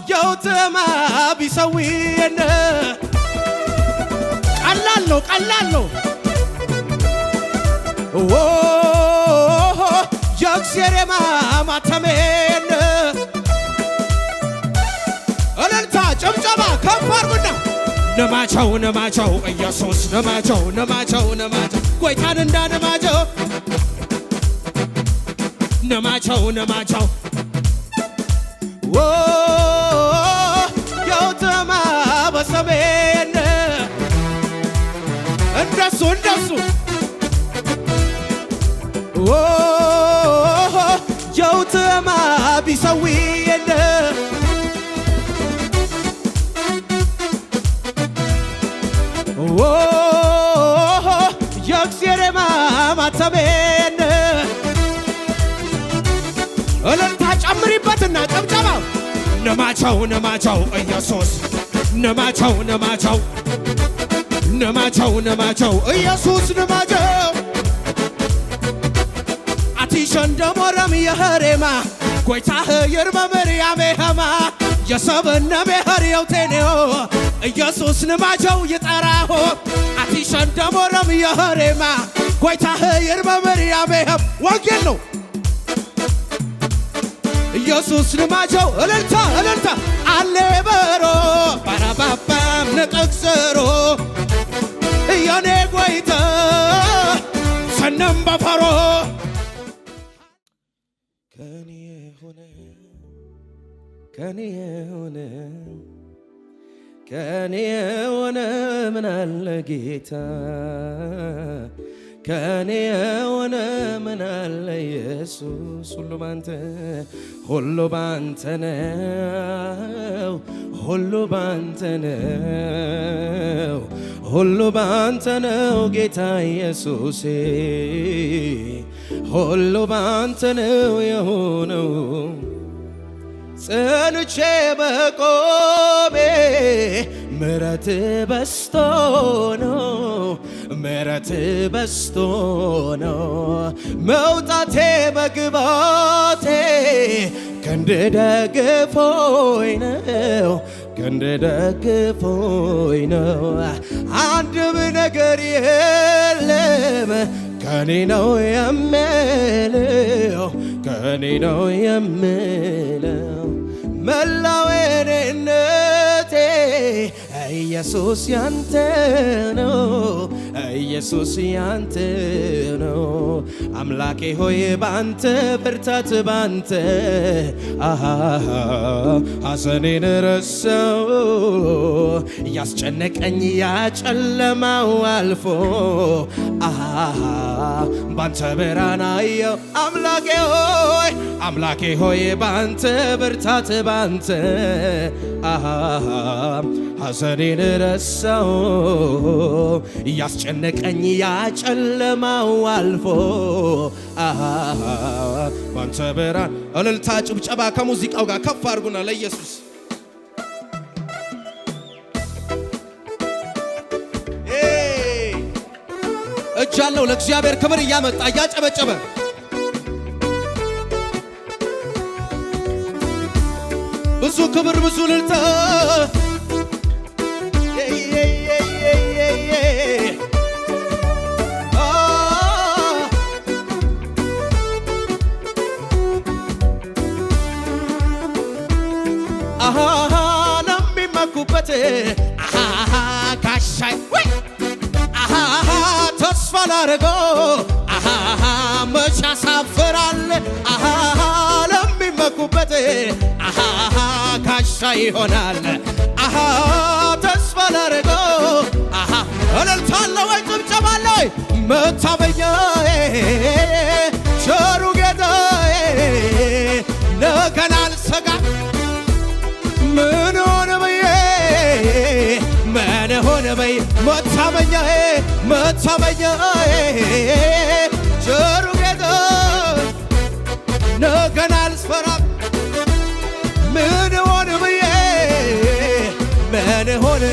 የውትማ ቢሰዊነ ቀላል ነው የእግዚአብሔር ማተሜን እልልታ ጭብጨባ ከፍ አድርጉና ነማቸው ኢየሱስ ነማቸው ጎይታን እንዳነማቸው ነማቸው የውትማ በሰሜን እንደሱ የውትማ ቢሰዊን የእግዚአብሔር ማተሜን እልልታ ጨምሪበትና ጨብጨባ ነማቸው ኢየሱስ ነማቸው ኢየሱስ ነማቸው አቲሸንደሞረም የኸሬማ ጎይታህ ይርመምር ያሜኸማ የሰብነ ብሔር የውቴኔዮ ኢየሱስ ነማቸው ይጠራሆ አቲሸንደሞረም የኸሬማ ጎይታህ ይርመምር ያሜኸም ወንጌል ነው ኢየሱስ ነማቸው እልልታ አሌ በሮ ባራባባም ነጠቅሰሮ የኔ ጎይታ ሰነም በፈሮ ከኔ የሆነ ምን አለ ጌታ ከኔ የሆነ ምን አለ ኢየሱስ ሁሉ ባንተ ነው ጌታ ኢየሱሴ ሁሉ ባንተ ነው የሆነው ጸንቼ በቆሜ ምሕረት በስቶ ነው መውጣቴ መግባቴ ክንድ ደግፎኝ ነው አንድም ነገር የለም ከኔ ነው የምለው መላው እኔነቴ ኢየሱስ ያንተ ነው አምላኬ ሆይ ባንተ ብርታት ባንተ ሐዘኔን ረሳው ያስጨነቀኝ ያጨለማው አልፎ ባንተ ብርሃን አየው አምላኬ ሆይ ባንተ ብርታት ባንተ ሐዘኔን ረሳው ያስጨነቀኝ ያጨለማው አልፎ ባንተ ብርሃን እልልታ ጭብጨባ ከሙዚቃው ጋር ከፍ አድርጉና ለኢየሱስ እጃለው ለእግዚአብሔር ክብር እያመጣ እያጨበጨበ ብዙ ክብር ብዙ እልልታ ለሚመኩበት ጋሻይ ተስፋ ላረገው መች ያሳፍራል ለሚመኩበት ጋሻ ይሆናል ተስፋ ላረገው እልልታለ ወይ ጭብጨባለ ወይ መታመኛዬ ቸሩ ጌታዬ ነገን አልሰጋም ምን ሆነ በይ መታመኛዬ ቸሩ ጌታ ነገን አልፈራም ምን ሆነ ብዬ ምን ሆነ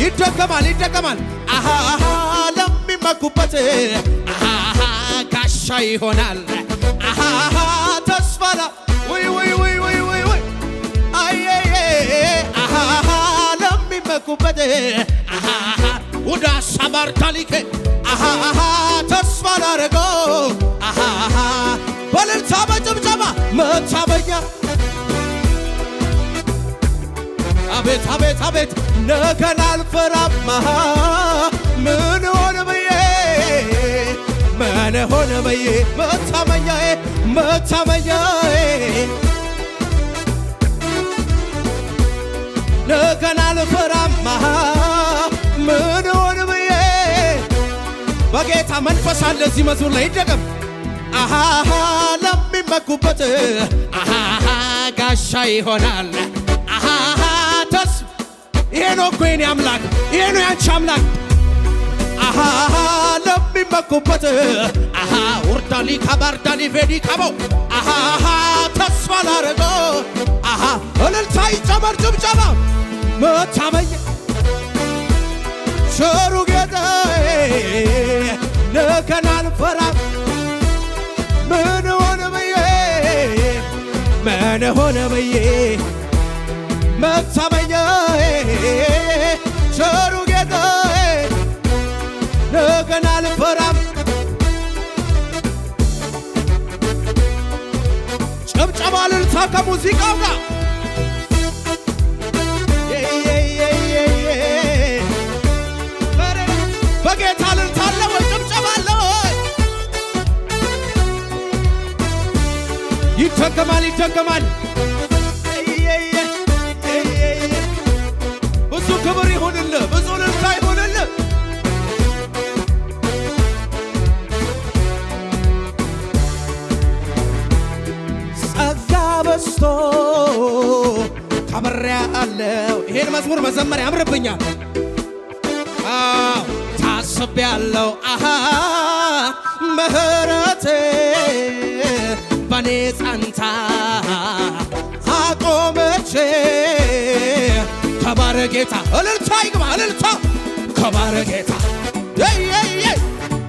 ይደገማል ለሚመኩበት ጋሻ ይሆናል ተስፋ ወይ ወደ አሳባር ታሊኬ ተስፋ ላረገው በእልልታ በጭብጨባ መታመኛ አቤት አቤት አቤት ነገን አልፈራም ምን ሆነ ብዬ ምን ሆነ ብዬ መታመኛዬ መታመኛዬ ነገን አልፈራም ምን ሆነ ብዬ በጌታ መንፈስ አለ እዚህ መዝሙር ላይ ይደገም ለሚመኩበት ጋሻ ይሆናል ይሄ ነው እኮ የኔ አምላክ ይሄ ነው ያንቺ አምላክ ለሚመኩበት ወርዳሊ ካባርዳሊ ቬዲ ካቦ ተስፋ ላረገው እልልታ ይጨመር ጭብጨባ መታመኛ ቸሩ ጌታዬ ነገን አልፈራም ምን ሆነ ብዬ ምን ሆነ ብዬ መታመኛዬ ቸሩ ጌታዬ ነገን አልፈራም ጭብጨባ እልልታ ከሙዚቃው ጋር በጌታ እልልታ አለ ወይ ጭብጨባ አለ ወይ ይደገማል ይደገማል ብዙ ክብር ይሁንልህ ብዙ እልልታ ይሁንልህ ጸጋ በዝቶ ከብሬአለሁ ይሄን መዝሙር መዘመር ያምርብኛል ታስቤአለሁ ምሕረት በኔ ጸንታ አቆመች ከባረ ጌታ እልልታ ይግባ እልልታ ከባረ ጌታ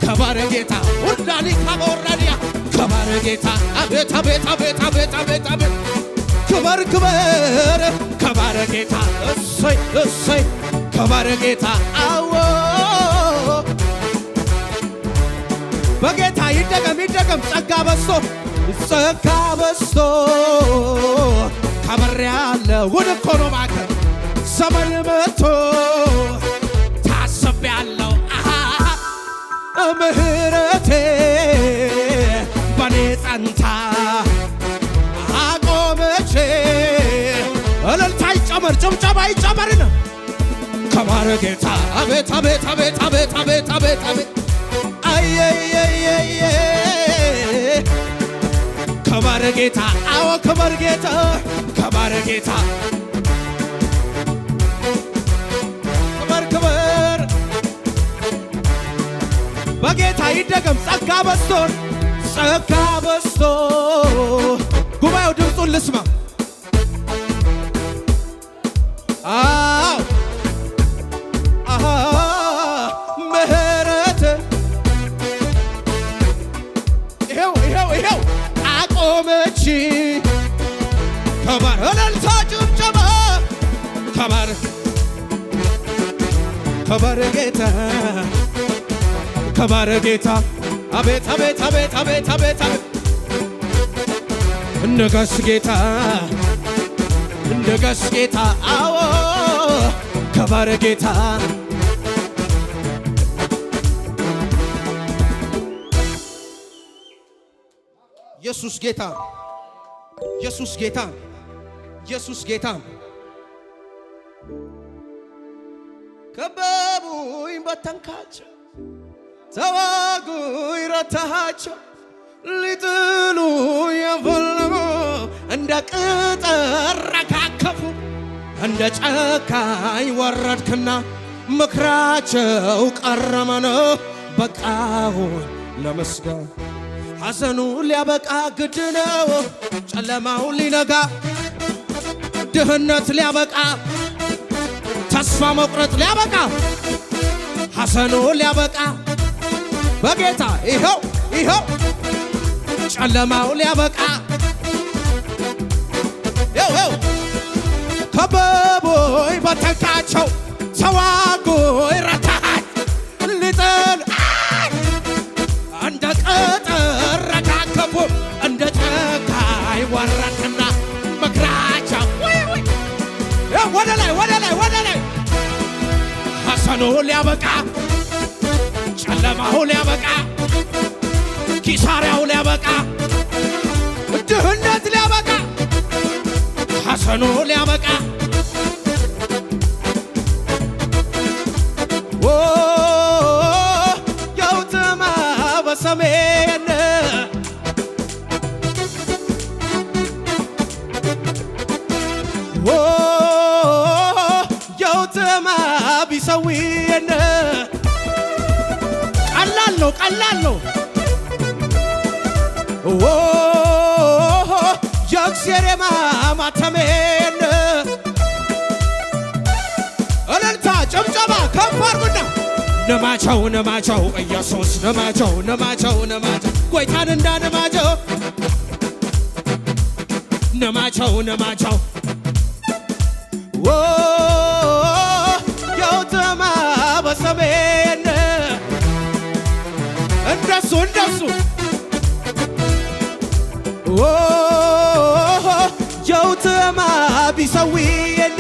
ከባረ ጌታ ወዳሊ ካቦራዲያ ከባረ ጌታ አቤት አቤት አቤት አቤት አቤት አቤት ክበር ክበር ከባረ ጌታ እሰይ እሰይ ከባረ ጌታ አዎ በጌታ ይደገም ይደገም ጸጋ በዝቶ ጸጋ በዝቶ ከብሬአለሁ ጉድ እኮ ነው እባክህ ዘመን መጥቶ ታስቤአለሁ ምሕረቴ በኔ ጸንታ አቆመች እልልታ ይጨመር ጭብጨባ ይጨመርን ከባረ ጌታ አቤት አቤት አቤት አቤት አቤት አቤት አቤት አየየየየ ከባረ ጌታ አዎ ከባረ ጌታ ከባረ ጌታ ክበር ክበር በጌታ ይደገም ጸጋ በዝቶ ጸጋ በዝቶ ጉባኤው ድምፁን ልስማ ምሕረት ይኸው አቆመች ከባር እልልታ ጭብጨባ ከባር ጌታ ከባረ ጌታ አቤት አቤት አቤት አቤት አቤት እንደጋስ ጌታ እንደጋስ ጌታ አዎ ከባረ ጌታ ኢየሱስ ጌታ ኢየሱስ ጌታ ኢየሱስ ጌታ ከበቡኝ በተንካቸው ተዋጉኝ ረታቸው ሊጥሉ የፈለጉ እንደ ቅጠር ረካከፉ እንደ ጨካኝ ወረድክና ምክራቸው ቀረመነ በቃሁኝ ለመስጋን ሐዘኑ ሊያበቃ ግድ ነው ጨለማው ሊነጋ ድህነት ሊያበቃ ተስፋ መቁረጥ ሊያበቃ ሐዘኑ ሊያበቃ በጌታ ይኸው ጨለማው ሊያበቃ ይኸው ከበቦኝ በተንካቸው ተዋጉ ይረታል ልጥል እንደ ቅጥር ረጋገፉ እንደ ጨካኝ ወረትና መክራቸው ወደ ላይ ወደ ላይ ወደ ላይ ሐሰኑ ሊያበቃ ጨለማው ሊያበቃ ኪሳራው ሊያበቃ ድህነት ሊያበቃ ሐሰኑ ሊያበቃ የውትማ በሰሜን የውትማ ቢሰዊን ቀላል ነው ቀላል ነው የእግዚአብሔር ማማተሜን እልልታ ጭብጨባ ከፍ አድርጉና ነማቸው ነማቸው ኢየሱስ ነማቸው ነማቸው ነማቸው ጎይታን እንዳነማቸው ነማቸው ነማቸው የውትማ በሰሜን እንደሱ እንደሱ የውትማ ቢሰዊን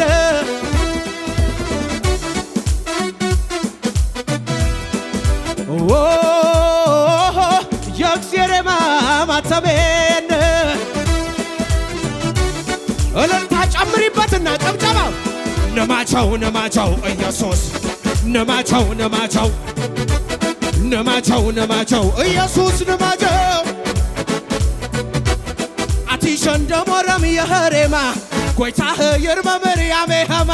የእግዚአብሔር ማማተሜን እልልታ ጨምሪበትና ጨብጨባ ነማቸው ነማቸው ኢየሱስ ነማቸው ነማቸው ነማቸው ነማቸው ኢየሱስ ነማቸው አቲሸንደሞረም የኸሬማ ጎይታህ ይርመምር ያሜኸማ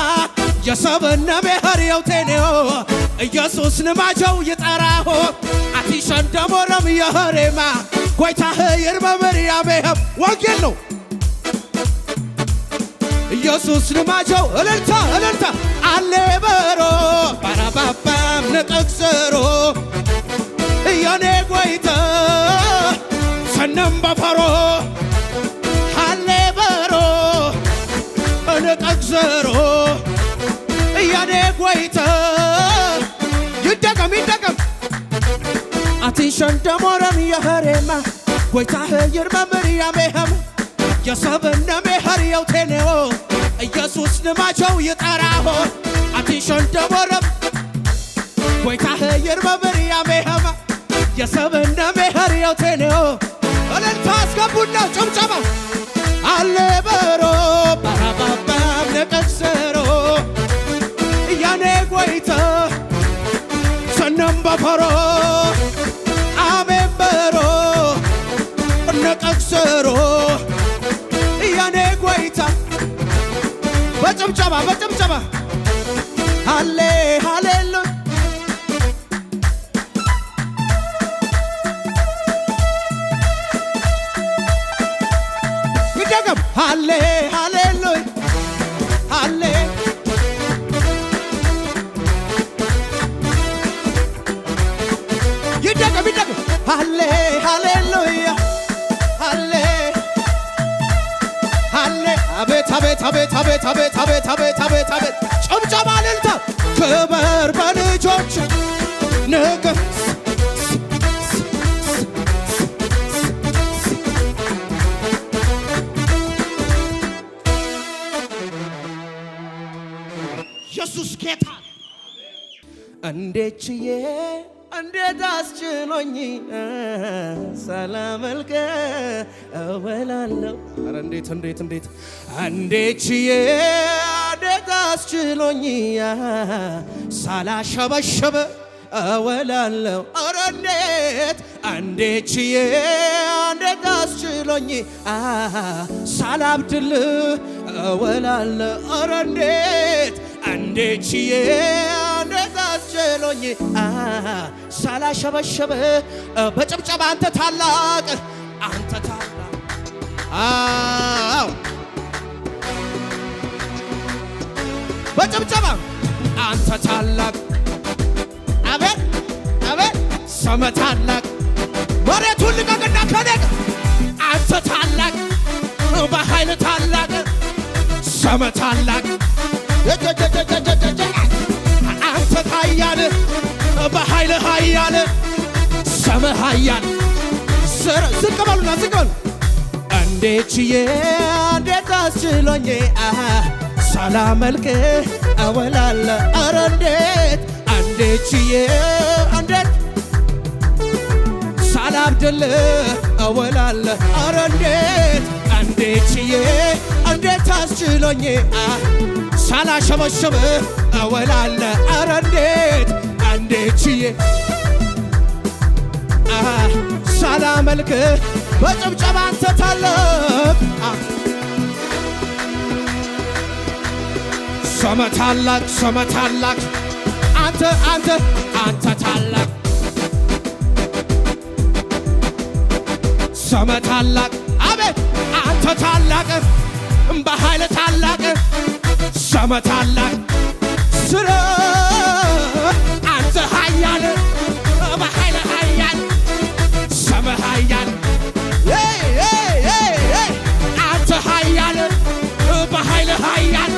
የሰብነ ሜኸር የውቴኔዮ ኢየሱስ ንማቸው ይጠራሆ አቲሸንደሞረም የኸሬማ ጎይታህ ይርመምር ያሜኸም ወንጌል ነው ኢየሱስ ንማቸው እልልታ እልልታ አሌበሮ ባራባባም ንቅቅስሮ የኔ ጎይታ ሰነም በፈሮ አሌበሮ ንቅቅስሮ የኔ ጎይታ ይደገም ይደገም አቲሸንደሞረም የኸሬማ ጎይታህ ይርመምር ያሜኸም የሰብነ ሜኸር የውቴኔዮ ኢየሱስ ንማቸው ይጠራሆ አቲሸንደሞረም ጎይታህ ይርመምር ያሜኸም የሰብነ ሜኸር የውቴኔዮ እልልታ አስገቡና ጭብጨባ አሌበሮ ባራባባም ንቅቅስሮ የኔ ጎይታ ሰነም በፈሮ አሜን በሮ ንቅቅስሮ የኔ ጎይታ በጭብጨባ በጭብጨባ ሃሌ ሃሌሉያ ይደገም ሃሌ ሃሌሉያ ሃሌ ይደገም ይደገም ሃሌ ሃሌሉያ ሃሌ ሃሌ አቤት አቤት አቤት አቤት አቤት አቤት አቤት አቤት አቤት ጭብጨባ እልልታ ክበር በልጆች ንግስ ኢየሱስ ጌታ እንዴት ችዬ እንዴት አስችሎኝ ሳላመልክ እውላለሁ ኧረ እንዴት እንዴት እንዴት እንዴት ችዬ እንዴት አስችሎኝ ሳላሸበሸበ እውላለሁ ኧረ እንዴት እንዴት ችዬ እንዴት አስችሎኝ ሳላብድልህ እውላለሁ ኧረ እንዴት እንዴት ችዬ እንዴት አስችሎኝ ሳላሸበሸበ በጭብጨባ አንተ ታላቅ አንተ ታላቅ አዎ በጭብጨባ አንተ ታላቅ አቤት አቤት ሰመ ታላቅ መሬቱን ልቀቅና ከነቅ አንተ ታላቅ በኃይል ታላቅ ሰመ ታላቅ ኃያል በኃይል ኃያል ስምህ ኃያል ዝቅ በሉና ዝቅ በሉ እንዴት ችዬ እንዴት አስችሎኝ ሳላመልክ እውላለ ኧረ እንዴት ችዬ እንዴት ሳላብድል እውላለ ኧረ እንዴት ችዬ እንዴት አስችሎኝ ሳላሸበሸብ እውላለ ኧረ እንዴት ችዬ ሳላመልክ በጭብጨባ አንተ ታላቅ ስመ ታላቅ ስመ ታላቅ አንተ ታላቅ ስመ ታላቅ አቤት አንተ ታላቅ በኃይል ታላቅ ስመ ታላቅ ስለ አንተ ኃያል በኃይል ኃያል ስመ ኃያል አንተ ኃያል በኃይል ኃያል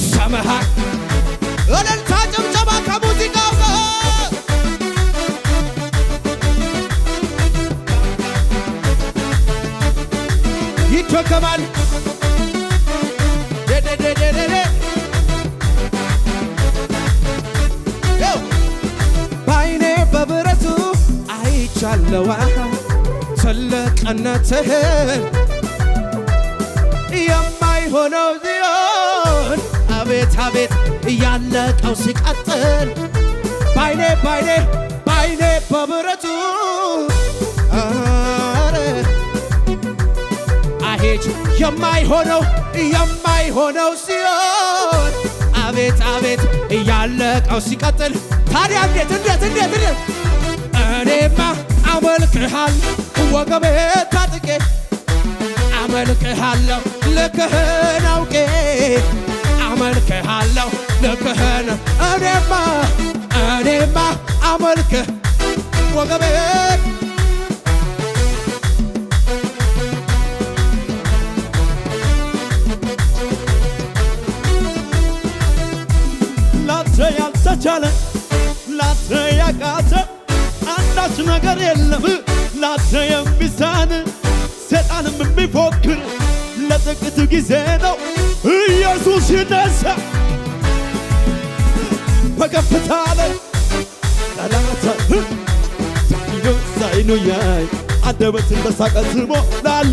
ስምህ እልልታ ጭብጨባ ከሙዚቃው ጋር ይደገማል በዓይኔ በብረቱ አይቻለዋ ትልቅነትህን የማይሆነው ዚዮን አቤት አቤት እያለቀው ሲቀጥል በዓይኔ በብረቱ አሄጅ የማይሆነው ሲሆን አቤት አቤት እያለቀው ሲቀጥል ታዲያ እንዴት እኔማ አመልክሃል ወገቤ ታጥቄ አመልክሃለሁ ልክህን አውቄ አመልክሃለሁ ልክህን እኔማ አመልክህ ወገቤ ላንተ ያልተቻለ ላንተ ያቃተ አንዳች ነገር የለም ላንተ የሚሳን ሰይጣንም የሚፎክር ለጥቂት ጊዜ ነው ኢየሱስ ይነሳ በከፍታ ላይ ጠላት ሳይኑ ያይ አንደበትን በሳቅ ትሞላል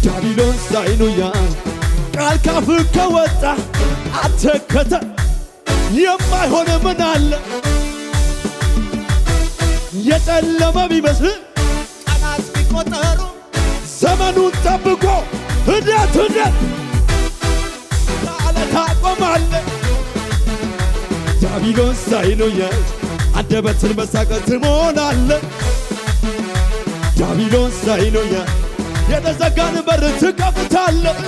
ዳቢሎን ሳይኑ ያይ ቃል ካፍህ ከወጣ አትከተ የማይሆን ምን አለ የጨለመ ቢመስል ቀናት ቢቆጠሩ ዘመኑን ጠብቆ እንዴት ለዓለት ታቆማለህ ዳቢሎን ሳይኖያል አንደበትን በሳቅ ትሞላለህ ዳቢሎን ሳይኖያል የተዘጋን በር ትከፍታለህ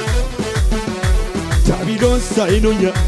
ዳቢሎን ሳይኖያል